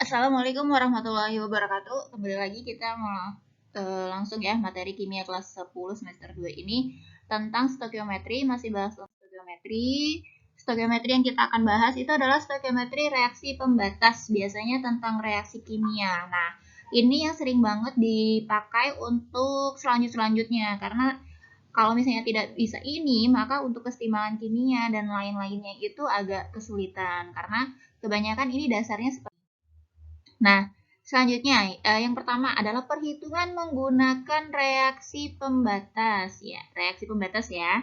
Assalamualaikum warahmatullahi wabarakatuh. Kembali lagi kita mau langsung ya materi kimia kelas 10 semester 2 ini tentang stoikiometri. Masih bahas stoikiometri. Stoikiometri yang kita akan bahas itu adalah stoikiometri reaksi pembatas, biasanya tentang reaksi kimia. Nah, ini yang sering banget dipakai untuk selanjutnya karena kalau misalnya tidak bisa ini, maka untuk kesetimbangan kimia dan lain-lainnya itu agak kesulitan karena kebanyakan ini dasarnya seperti. Nah, selanjutnya yang pertama adalah perhitungan menggunakan reaksi pembatas ya, reaksi pembatas ya.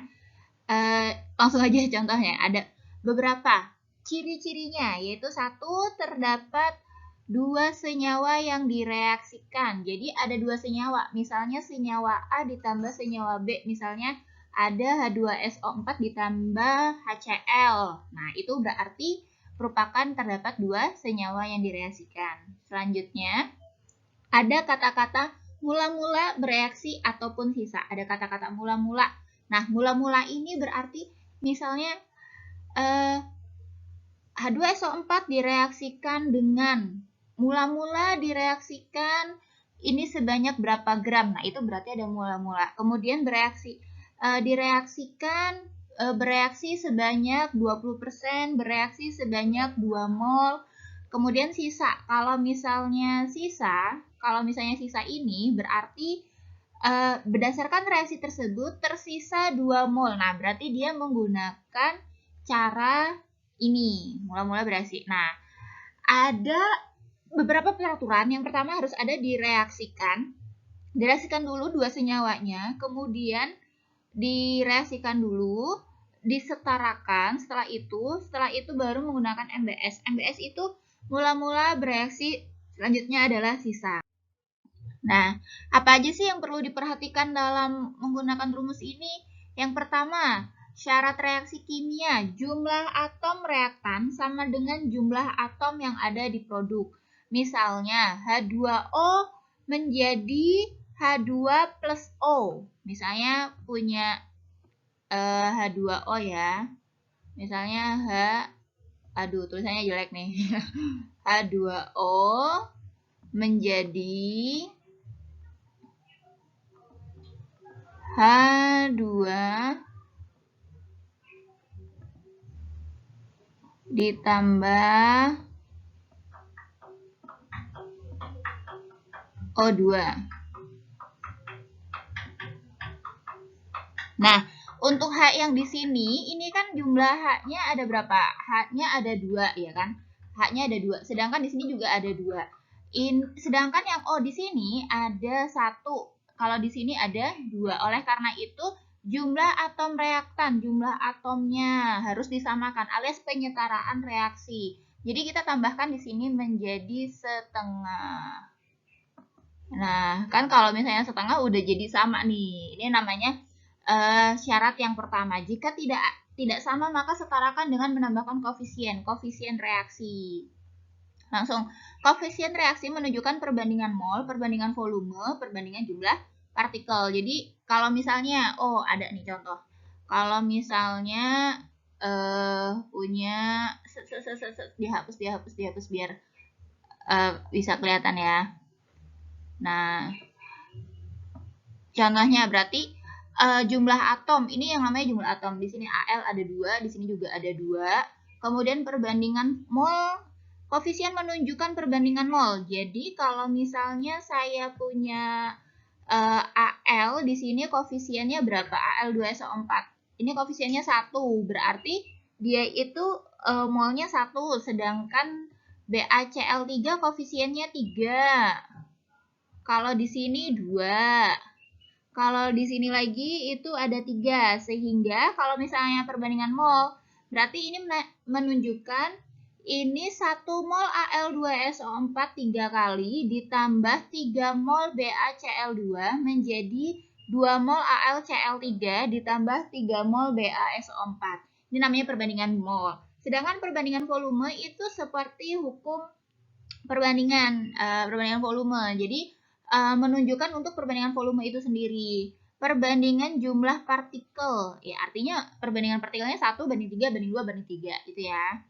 Langsung aja contohnya, ada beberapa ciri-cirinya, yaitu satu, terdapat dua senyawa yang direaksikan. Jadi ada dua senyawa, misalnya senyawa A ditambah senyawa B, misalnya ada H2SO4 ditambah HCl. Nah, itu berarti merupakan terdapat dua senyawa yang direaksikan. Selanjutnya, ada kata-kata mula-mula bereaksi ataupun sisa. Ada kata-kata mula-mula. Nah, mula-mula ini berarti misalnya H2SO4 direaksikan dengan mula-mula direaksikan ini sebanyak berapa gram. Nah, itu berarti ada mula-mula. Kemudian direaksikan bereaksi sebanyak 20%, bereaksi sebanyak 2 mol. Kemudian sisa. Kalau misalnya sisa ini berarti berdasarkan reaksi tersebut tersisa 2 mol. Nah, berarti dia menggunakan cara ini, mula-mula bereaksi. Nah, ada beberapa peraturan. Yang pertama harus ada direaksikan. Direaksikan dulu dua senyawanya, kemudian direaksikan dulu, disetarakan, setelah itu baru menggunakan MBS. MBS itu mula-mula bereaksi, selanjutnya adalah sisa. Nah, apa aja sih yang perlu diperhatikan dalam menggunakan rumus ini? Yang pertama, syarat reaksi kimia, jumlah atom reaktan sama dengan jumlah atom yang ada di produk. Misalnya, H2O menjadi H2 plus O. Misalnya punya H2O ya. Misalnya aduh tulisannya jelek nih. H2O menjadi H2 ditambah O2. Nah, untuk H yang di sini, ini kan jumlah H-nya ada berapa? H-nya ada 2 ya kan? H-nya ada 2, sedangkan di sini juga ada 2. Sedangkan yang O di sini ada 1. Kalau di sini ada 2. Oleh karena itu, jumlah atom reaktan, jumlah atomnya harus disamakan alias penyetaraan reaksi. Jadi kita tambahkan di sini menjadi setengah. Nah, kan kalau misalnya setengah udah jadi sama nih. Ini namanya syarat yang pertama. Jika tidak sama maka setarakan dengan menambahkan koefisien reaksi. Langsung, koefisien reaksi menunjukkan perbandingan mol, perbandingan volume, perbandingan jumlah partikel. Jadi kalau misalnya, ada nih contoh. Kalau misalnya punya dihapus biar bisa kelihatan ya. Nah, contohnya berarti jumlah atom, ini yang namanya jumlah atom. Di sini Al ada 2, di sini juga ada 2. Kemudian perbandingan mol, koefisien menunjukkan perbandingan mol. Jadi kalau misalnya saya punya Al, di sini koefisiennya berapa? Al2SO4. Ini koefisiennya 1, berarti dia itu molnya 1, sedangkan BaCl3 koefisiennya 3. Kalau di sini 2. Kalau di sini lagi itu ada 3. Sehingga kalau misalnya perbandingan mol, berarti ini menunjukkan ini 1 mol Al2SO4 3 kali ditambah 3 mol BaCl2 menjadi 2 mol AlCl3 ditambah 3 mol BaSO4. Ini namanya perbandingan mol. Sedangkan perbandingan volume itu seperti hukum perbandingan volume. Jadi menunjukkan untuk perbandingan volume itu sendiri. Perbandingan jumlah partikel, ya artinya perbandingan partikelnya 1 banding 3 banding 2 banding 3 gitu ya.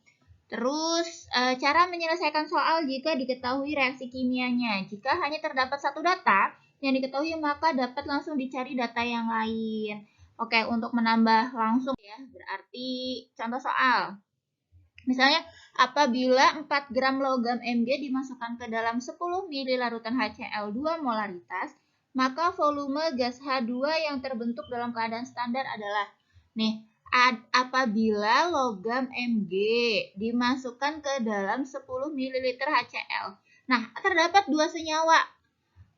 Terus, cara menyelesaikan soal jika diketahui reaksi kimianya. Jika hanya terdapat satu data yang diketahui, maka dapat langsung dicari data yang lain. Oke, untuk menambah langsung ya, berarti contoh soal. Misalnya, apabila 4 gram logam Mg dimasukkan ke dalam 10 ml larutan HCl 2 molaritas, maka volume gas H2 yang terbentuk dalam keadaan standar adalah, nih, apabila logam Mg dimasukkan ke dalam 10 ml HCl. Nah, terdapat 2 senyawa.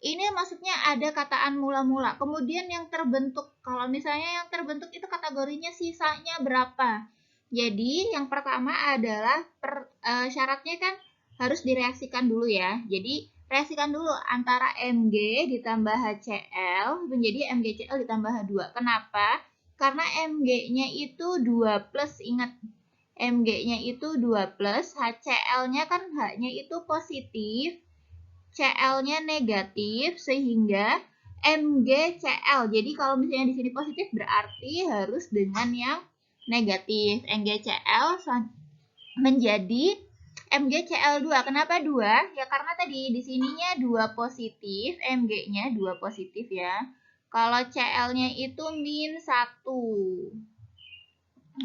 Ini maksudnya ada kataan mula-mula. Kemudian yang terbentuk, kalau misalnya yang terbentuk itu kategorinya sisanya berapa. Jadi yang pertama adalah syaratnya kan harus direaksikan dulu ya. Jadi reaksikan dulu antara Mg ditambah HCl menjadi MgCl ditambah H2. Kenapa? Karena Mg-nya itu 2 plus, ingat. Mg-nya itu 2 plus, HCl-nya kan H-nya itu positif, Cl-nya negatif, sehingga MgCl. Jadi kalau misalnya di sini positif berarti harus dengan yang negatif. MgCl menjadi MgCl2. Kenapa 2? Ya karena tadi di sininya 2 positif, Mg-nya 2 positif ya. Kalau Cl-nya itu min 1.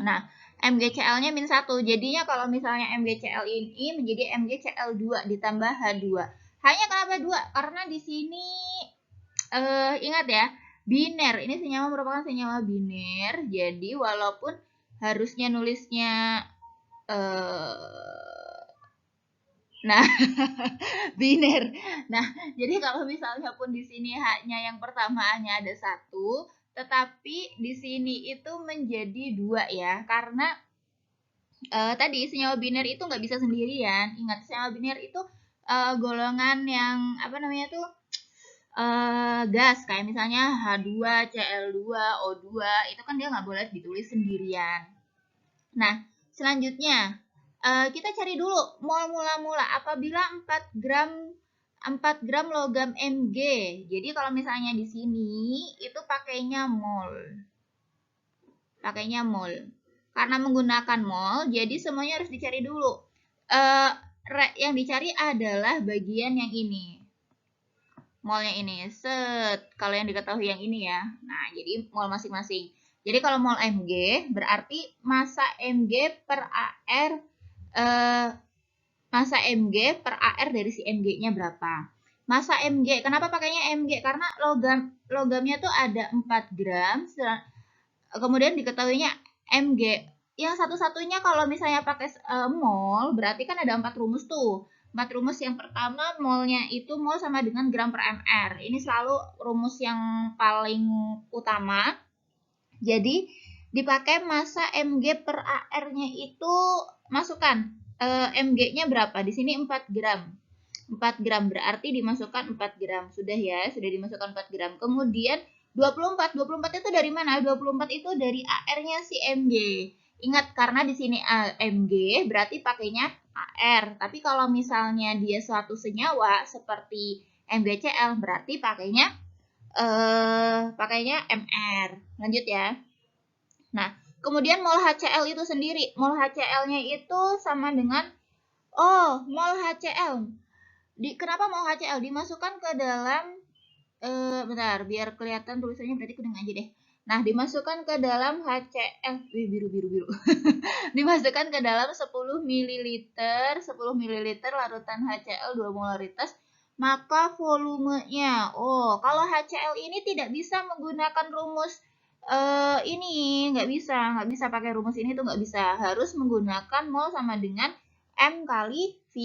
Nah, MgCl-nya min 1. Jadinya kalau misalnya MgCl ini menjadi MgCl2 ditambah H2. Hanya kenapa 2? Karena di sini ingat ya, biner. Ini senyawa merupakan senyawa biner. Jadi walaupun harusnya nulisnya nah, biner. Nah, jadi kalau misalnya pun di sini H-nya yang pertamaannya ada 1, tetapi di sini itu menjadi 2 ya. Karena tadi senyawa biner itu nggak bisa sendirian. Ingat, senyawa biner itu golongan yang apa namanya tuh gas, kayak misalnya H2, Cl2, O2, itu kan dia nggak boleh ditulis sendirian. Nah, selanjutnya kita cari dulu mol mula-mula apabila 4 gram logam Mg. Jadi kalau misalnya di sini itu pakainya mol. Karena menggunakan mol, jadi semuanya harus dicari dulu. Yang dicari adalah bagian yang ini. Molnya ini. Set. Kalau yang diketahui yang ini ya. Nah, jadi mol masing-masing. Jadi kalau mol Mg berarti massa Mg per AR massa Mg per AR dari si Mg-nya berapa. Massa Mg, kenapa pakainya Mg? Karena logamnya tuh ada 4 gram, kemudian diketahuinya Mg. Yang satu-satunya kalau misalnya pakai mol, berarti kan ada 4 rumus tuh. 4 rumus. Yang pertama, molnya itu mol sama dengan gram per mr. Ini selalu rumus yang paling utama. Jadi dipakai massa Mg per AR-nya itu masukkan Mg-nya berapa? Di sini 4 gram. 4 gram berarti dimasukkan 4 gram. Sudah ya, sudah dimasukkan 4 gram. Kemudian 24 itu dari mana? 24 itu dari AR-nya si Mg. Ingat, karena di sini Mg berarti pakainya AR. Tapi kalau misalnya dia suatu senyawa seperti MgCl berarti pakainya MR. Lanjut ya. Nah, kemudian mol HCl itu sendiri. Mol HCl-nya itu sama dengan mol HCl. Kenapa mol HCl? Dimasukkan ke dalam bentar, biar kelihatan tulisannya berarti kuning aja deh. Nah, dimasukkan ke dalam HCl biru. Dimasukkan ke dalam 10 ml larutan HCl 2 molaritas, maka volumenya. Kalau HCl ini tidak bisa menggunakan rumus ini, nggak bisa pakai rumus ini tuh nggak bisa. Harus menggunakan mol sama dengan M kali V.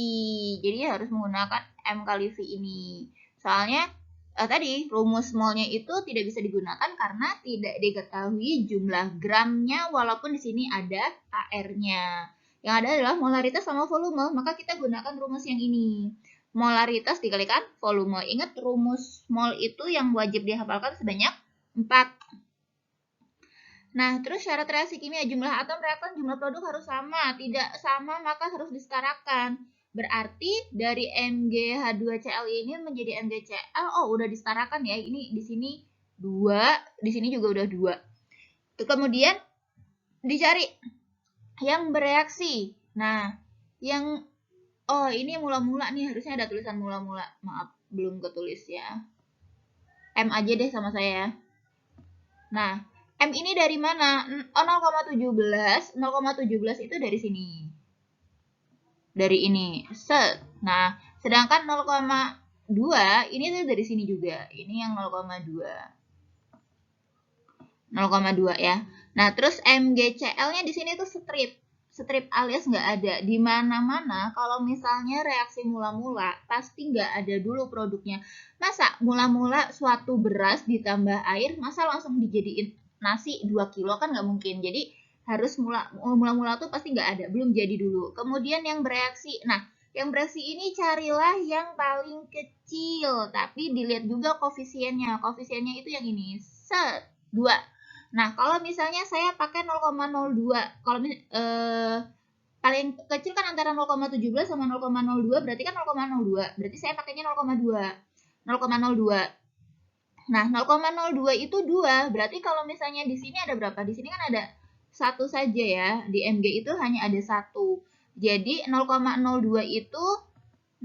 Jadi harus menggunakan M kali V ini. Soalnya tadi rumus molnya itu tidak bisa digunakan karena tidak diketahui jumlah gramnya walaupun di sini ada AR-nya. Yang ada adalah molaritas sama volume, maka kita gunakan rumus yang ini. Molaritas dikalikan volume. Ingat, rumus mol itu yang wajib dihafalkan sebanyak 4. Nah, terus syarat reaksi kimia, jumlah atom reaktan, jumlah produk harus sama. Tidak sama maka harus disetarakan. Berarti dari MgH2Cl ini menjadi MgCl, udah disetarakan ya. Ini di sini 2, di sini juga udah 2. Kemudian dicari yang bereaksi. Nah, Yang oh, ini mula-mula nih, harusnya ada tulisan mula-mula. Maaf, belum ketulis ya. M aja deh sama saya. Nah, M ini dari mana? 0,17. 0,17 itu dari sini. Dari ini. Set. Nah, sedangkan 0,2 ini tuh dari sini juga. Ini yang 0,2. 0,2 ya. Nah, terus MgCl-nya di sini tuh strip. Strip alias nggak ada. Di mana-mana kalau misalnya reaksi mula-mula pasti nggak ada dulu produknya. Masa mula-mula suatu beras ditambah air, masa langsung dijadiin nasi 2 kilo kan nggak mungkin. Jadi harus mula-mula tuh pasti nggak ada, belum jadi dulu. Kemudian yang bereaksi. Nah, yang bereaksi ini carilah yang paling kecil, tapi dilihat juga koefisiennya. Koefisiennya itu yang ini. Set, 2. Nah, kalau misalnya saya pakai 0,02, kalau paling kecil kan antara 0,17 sama 0,02, berarti kan 0,02. Berarti saya pakainya 0,2. 0,02. Nah, 0,02 itu 2. Berarti kalau misalnya di sini ada berapa? Di sini kan ada satu saja ya. Di Mg itu hanya ada satu. Jadi 0,02 itu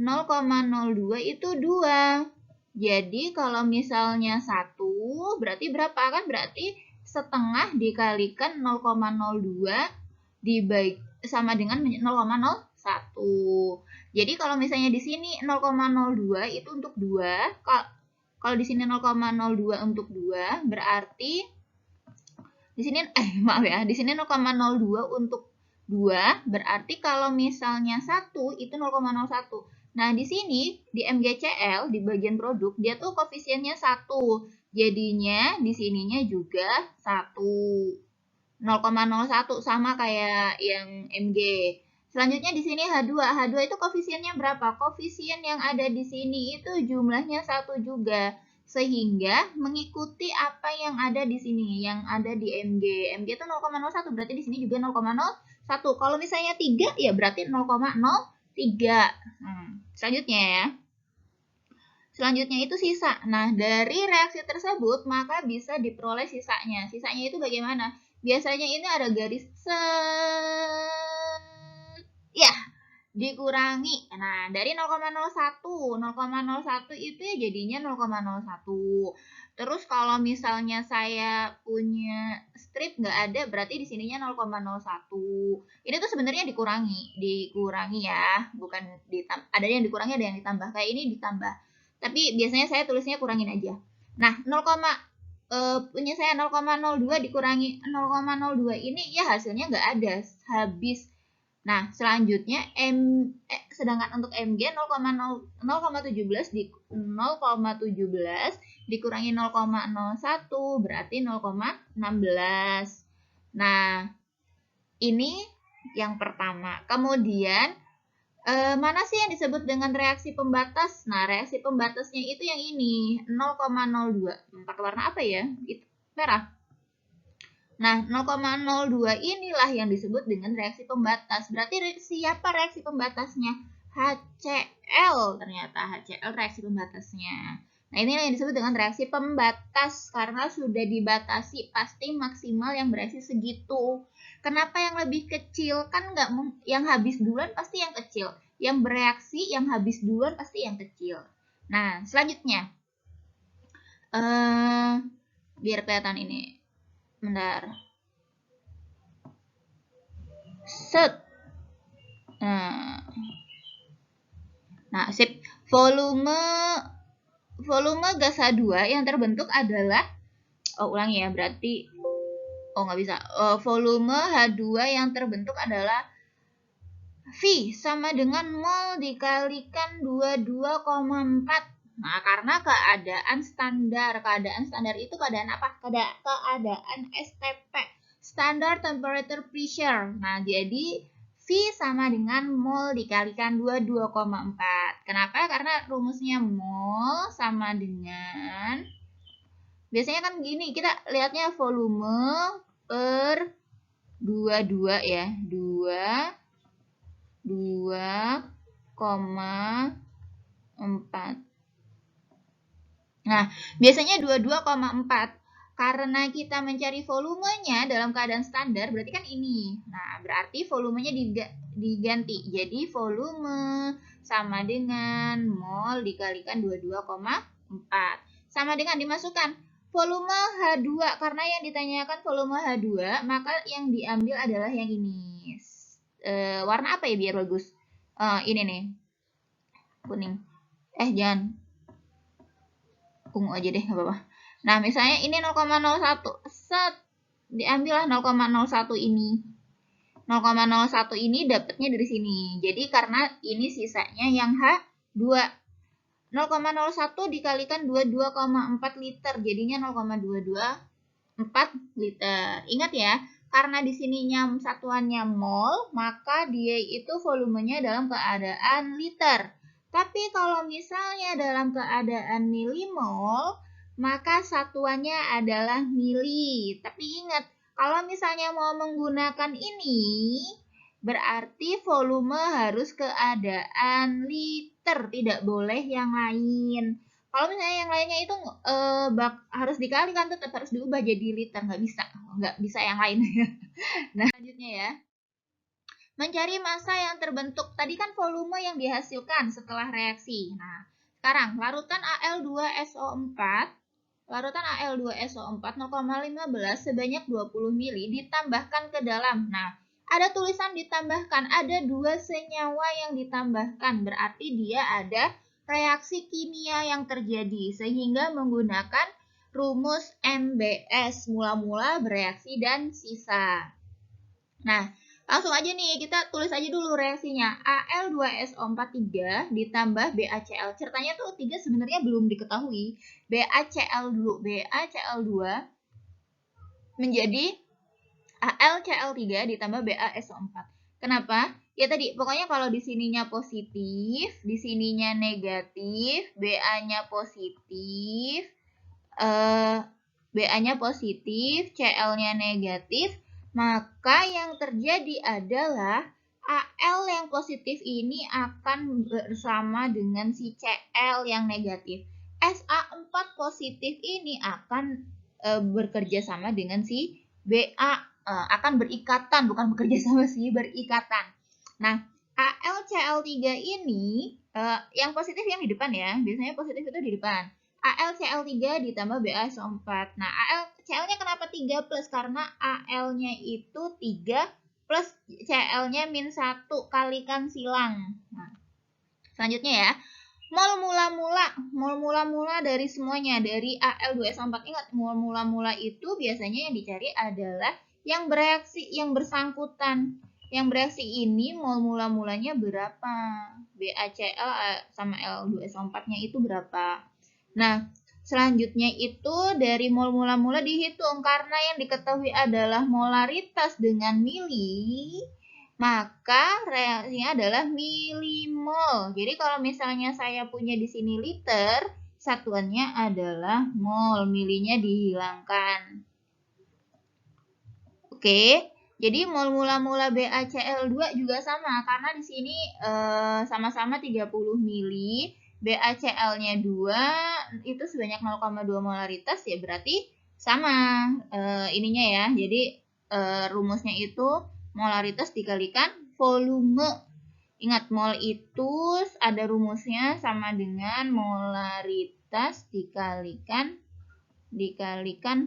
0,02 itu 2. Jadi kalau misalnya 1 berarti berapa? Kan berarti setengah dikalikan 0,02 dibagi sama dengan 0,01. Jadi kalau misalnya di sini 0,02 itu untuk 2, kalau di sini 0,02 untuk 2 berarti di sini maaf ya, di sini 0,02 untuk 2 berarti kalau misalnya 1 itu 0,01. Nah, di sini di MgCl di bagian produk dia tuh koefisiennya 1. Jadinya di sininya juga 1. 0,01 sama kayak yang Mg. Selanjutnya di sini H2. H2 itu koefisiennya berapa? Koefisien yang ada di sini itu jumlahnya 1 juga. Sehingga mengikuti apa yang ada di sini, yang ada di Mg. Mg itu 0,01, berarti di sini juga 0,01. Kalau misalnya 3, ya berarti 0,03. Selanjutnya ya. Selanjutnya itu sisa. Nah, dari reaksi tersebut, maka bisa diperoleh sisanya. Sisanya itu bagaimana? Biasanya ini ada garis set. Ya, dikurangi. Nah, dari 0,01. 0,01 itu ya jadinya 0,01. Terus kalau misalnya saya punya strip nggak ada, berarti di sininya 0,01. Ini tuh sebenarnya dikurangi ya, bukan ditambah. Ada yang dikurangi, ada yang ditambah. Kayak ini ditambah. Tapi biasanya saya tulisnya kurangin aja. Nah, punya saya 0,02 dikurangi 0,02 ini ya hasilnya nggak ada, habis. Nah, selanjutnya sedangkan untuk Mg 0,17 dikurangi 0,01 berarti 0,16. Nah, ini yang pertama. Kemudian mana sih yang disebut dengan reaksi pembatas? Nah, reaksi pembatasnya itu yang ini, 0,02. Pakai warna apa ya? Itu merah. Nah, 0,02 inilah yang disebut dengan reaksi pembatas. Berarti siapa reaksi pembatasnya? HCl, ternyata HCl reaksi pembatasnya. Nah, ini yang disebut dengan reaksi pembatas karena sudah dibatasi, pasti maksimal yang bereaksi segitu. Kenapa yang lebih kecil? Kan nggak, yang habis duluan pasti yang kecil. Yang bereaksi yang habis duluan pasti yang kecil. Nah, selanjutnya. Biar kelihatan ini. Bentar. Set. Nah, sip. Volume gas H2 yang terbentuk adalah, ulangi ya, berarti nggak bisa. Volume H2 yang terbentuk adalah V sama dengan mol dikalikan 22,4. Nah, karena keadaan standar itu keadaan apa? Keadaan STP, Standard Temperature Pressure. Nah, jadi V sama dengan mol dikalikan 22,4. Kenapa? Karena rumusnya mol sama dengan, biasanya kan gini, kita lihatnya volume per 22 ya. 2,4. Nah, biasanya 22,4. Karena kita mencari volumenya dalam keadaan standar, berarti kan ini. Nah, berarti volumenya diganti. Jadi volume sama dengan mol dikalikan 22,4. Sama dengan dimasukkan volume H2. Karena yang ditanyakan volume H2, maka yang diambil adalah yang ini. Warna apa ya biar bagus? Ini nih. Kuning. Jangan. Ungu aja deh, nggak apa-apa. Nah, misalnya ini 0,01. Set. Diambillah 0,01 ini. 0,01 ini dapatnya dari sini. Jadi karena ini sisanya yang H2. 0,01 dikalikan 22,4 liter. Jadinya 0,224 liter. Ingat ya, karena di sininya satuannya mol, maka dia itu volumenya dalam keadaan liter. Tapi kalau misalnya dalam keadaan milimol, maka satuannya adalah mili. Tapi ingat, kalau misalnya mau menggunakan ini, berarti volume harus keadaan liter, tidak boleh yang lain. Kalau misalnya yang lainnya itu harus dikalikan, tetap harus diubah jadi liter, nggak bisa yang lain. Nah, selanjutnya ya. Mencari massa yang terbentuk. Tadi kan volume yang dihasilkan setelah reaksi. Nah, sekarang larutan Al2SO4 0,15 sebanyak 20 mili ditambahkan ke dalam. Nah, ada tulisan ditambahkan, ada 2 senyawa yang ditambahkan. Berarti dia ada reaksi kimia yang terjadi sehingga menggunakan rumus MBS, mula-mula, bereaksi, dan sisa. Nah, langsung aja nih, kita tulis aja dulu reaksinya. Al2SO43 ditambah BaCl. Ceritanya tuh 3 sebenarnya belum diketahui. BaCl dulu. BaCl2 menjadi AlCl3 ditambah BaSO4. Kenapa? Ya tadi, pokoknya kalau di sininya positif, di sininya negatif, BA-nya positif, BA-nya positif, Cl-nya negatif, maka yang terjadi adalah Al yang positif ini akan bersama dengan si Cl yang negatif. SA4 positif ini akan bekerja sama dengan si Ba, akan berikatan, bukan bekerja sama sih, berikatan. Nah, AlCl3 ini yang positif yang di depan ya, biasanya positif itu di depan. AlCl3 ditambah BaSO4. Nah, AlCl-nya kenapa 3 plus? Karena Al-nya itu 3 plus Cl-nya min 1 kalikan silang. Nah, selanjutnya ya. Mol mula-mula dari semuanya, dari Al2SO4. Ingat, mol mula-mula itu biasanya yang dicari adalah yang bereaksi, yang bersangkutan. Yang bereaksi ini mol mula-mulanya berapa? BaCl sama Al2SO4-nya itu berapa? Nah, selanjutnya itu dari mol mula-mula dihitung. Karena yang diketahui adalah molaritas dengan mili, maka reaksinya adalah milimol. Jadi kalau misalnya saya punya di sini liter, satuannya adalah mol, milinya dihilangkan. Oke, jadi mol mula-mula BaCl2 juga sama, karena di sini sama-sama 30 mili. BaCl-nya 2 itu sebanyak 0,2 molaritas, ya berarti sama ininya ya. Jadi rumusnya itu molaritas dikalikan volume. Ingat, mol itu ada rumusnya sama dengan molaritas dikalikan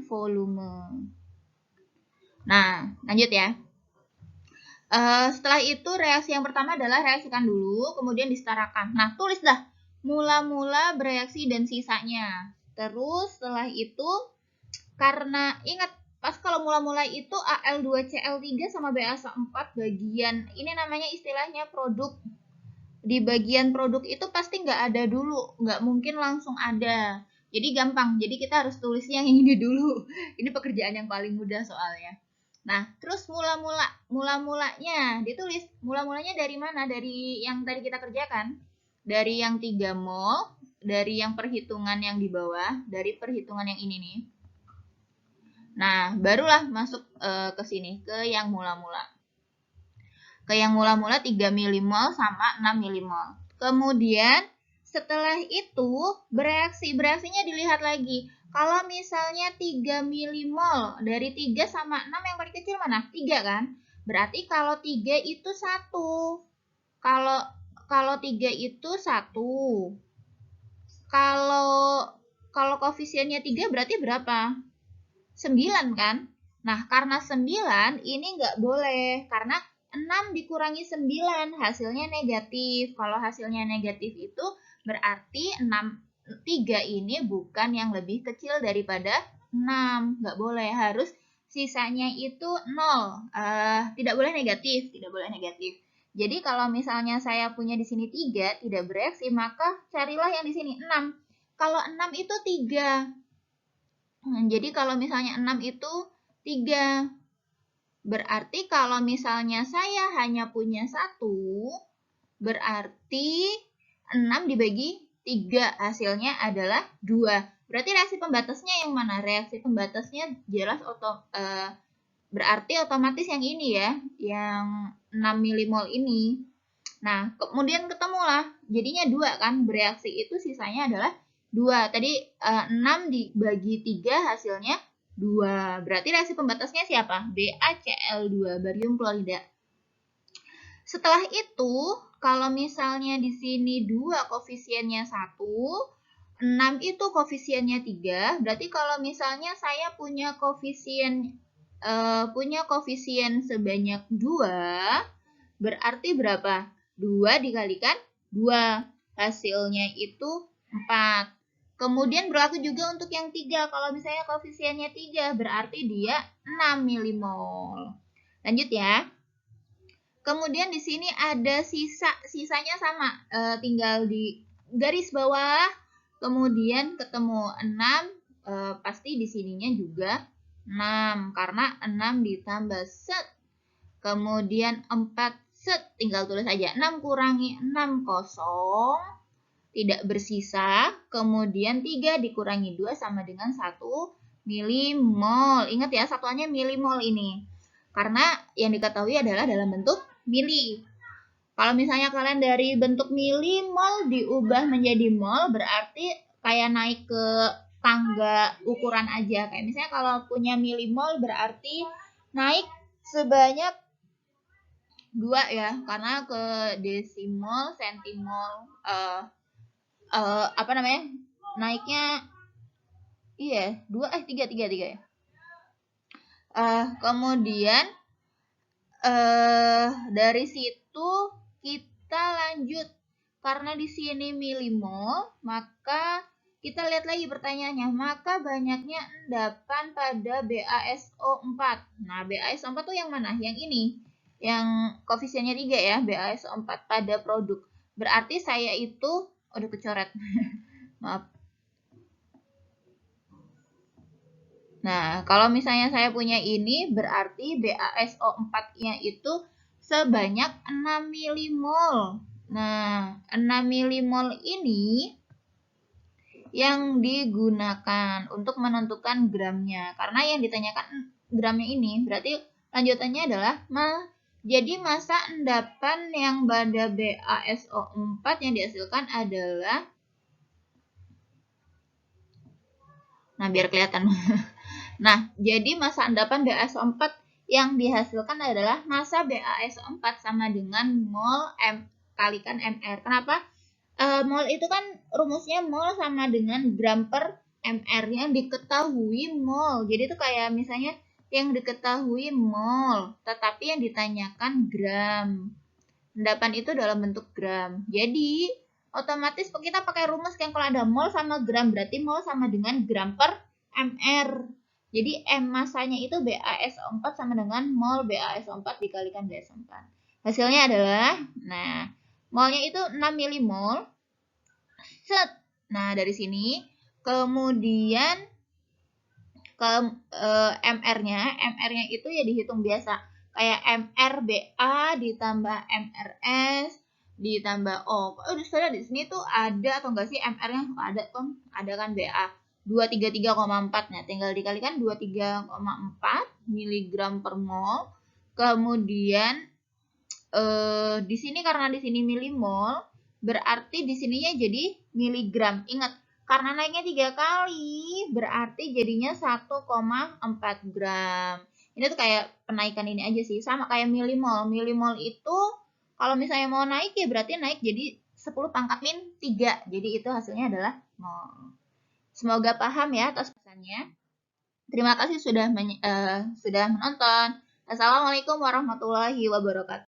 volume. Nah, lanjut ya. Setelah itu reaksi yang pertama adalah reaksikan dulu, kemudian disetarakan. Nah, tulis dah mula-mula, bereaksi, dan sisanya. Terus setelah itu, karena ingat, pas kalau mula-mula itu Al2Cl3 sama BaSO4 bagian, ini namanya istilahnya produk. Di bagian produk itu pasti nggak ada dulu, nggak mungkin langsung ada. Jadi gampang, jadi kita harus tulis yang ini dulu. Ini pekerjaan yang paling mudah soalnya. Nah, terus mula-mulanya ditulis. Mula-mulanya dari mana? Dari yang tadi kita kerjakan. Dari yang 3 mol, dari yang perhitungan yang di bawah, dari perhitungan yang ini nih. Nah, barulah masuk ke sini, ke yang mula-mula. Ke yang mula-mula 3 milimol sama 6 milimol. Kemudian, setelah itu, bereaksinya dilihat lagi. Kalau misalnya 3 milimol, dari 3 sama 6 yang paling kecil mana? 3 kan? Berarti kalau 3 itu 1. Kalau 3 itu 1. Kalau koefisiennya 3 berarti berapa? 9 kan? Nah, karena 9 ini nggak boleh. Karena 6 dikurangi 9 hasilnya negatif. Kalau hasilnya negatif itu berarti 3 ini bukan yang lebih kecil daripada 6. Nggak boleh, harus sisanya itu 0. Tidak boleh negatif, tidak boleh negatif. Jadi kalau misalnya saya punya di sini 3 tidak bereaksi, maka carilah yang di sini 6. Kalau 6 itu 3. Jadi kalau misalnya 6 itu 3. Berarti kalau misalnya saya hanya punya 1, berarti 6 dibagi 3 hasilnya adalah 2. Berarti reaksi pembatasnya yang mana? Reaksi pembatasnya jelas berarti otomatis yang ini ya, yang 6 milimol ini. Nah, kemudian ketemulah jadinya 2 kan, bereaksi itu sisanya adalah 2. Tadi 6 dibagi 3 hasilnya 2. Berarti reaksi pembatasnya siapa? BaCl2, barium klorida. Setelah itu, kalau misalnya di sini 2 koefisiennya 1, 6 itu koefisiennya 3, berarti kalau misalnya saya punya koefisien sebanyak 2, berarti berapa? 2 dikalikan 2, hasilnya itu 4. Kemudian berlaku juga untuk yang 3, kalau misalnya koefisiennya 3, berarti dia 6 milimol. Lanjut ya. Kemudian di sini ada sisanya sama, tinggal di garis bawah, kemudian ketemu 6, pasti di sininya juga 6, karena 6 ditambah set, kemudian 4 set, tinggal tulis aja 6 kurangi 6, kosong, tidak bersisa, kemudian 3 dikurangi 2 sama dengan 1 milimol. Ingat ya, satuannya milimol ini, karena yang diketahui adalah dalam bentuk mili. Kalau misalnya kalian dari bentuk milimol diubah menjadi mol, berarti kayak naik ke tangga ukuran aja. Kayak misalnya kalau punya milimol berarti naik sebanyak 2 ya, karena ke desimol, sentimol, naiknya iya 2 3 ya. Kemudian dari situ kita lanjut, karena di sini milimol, maka kita lihat lagi pertanyaannya, maka banyaknya endapan pada BaSO4. Nah, BaSO4 tuh yang mana? Yang ini, yang koefisiennya 3 ya, BaSO4 pada produk. Berarti saya itu, udah kecoret, maaf. Nah, kalau misalnya saya punya ini, berarti BaSO4-nya itu sebanyak 6 milimol. Nah, 6 milimol ini yang digunakan untuk menentukan gramnya. Karena yang ditanyakan gramnya ini, berarti lanjutannya adalah jadi massa endapan yang pada BaSO4 yang dihasilkan adalah, nah biar kelihatan. Nah, jadi massa endapan BaSO4 yang dihasilkan adalah massa BaSO4 sama dengan mol M kalikan MR. Kenapa? Mol itu kan rumusnya mol sama dengan gram per MR yang diketahui mol. Jadi itu kayak misalnya yang diketahui mol, tetapi yang ditanyakan gram. Endapan itu dalam bentuk gram. Jadi, otomatis kita pakai rumus yang kalau ada mol sama gram, berarti mol sama dengan gram per MR. Jadi M masanya itu BaSO4 sama dengan mol BaSO4 dikalikan BaSO4. Hasilnya adalah, nah, molnya itu 6 milimol. Set. Nah, dari sini kemudian ke MR-nya itu ya dihitung biasa. Kayak MRBA ditambah MRS ditambah udah saudara di sini tuh ada atau enggak sih MR-nya? Ada kan BA. 233,4. Nah, tinggal dikalikan 23,4 mg per mol. Kemudian di sini karena di sini milimol, berarti di sininya jadi miligram. Ingat, Karena naiknya 3 kali, berarti jadinya 1,4 gram. Ini tuh kayak penaikan ini aja sih, sama kayak milimol. Milimol itu kalau misalnya mau naik ya berarti naik jadi 10 pangkat min 3. Jadi itu hasilnya adalah mol. Semoga paham ya atas pesannya. Terima kasih sudah menonton. Assalamualaikum warahmatullahi wabarakatuh.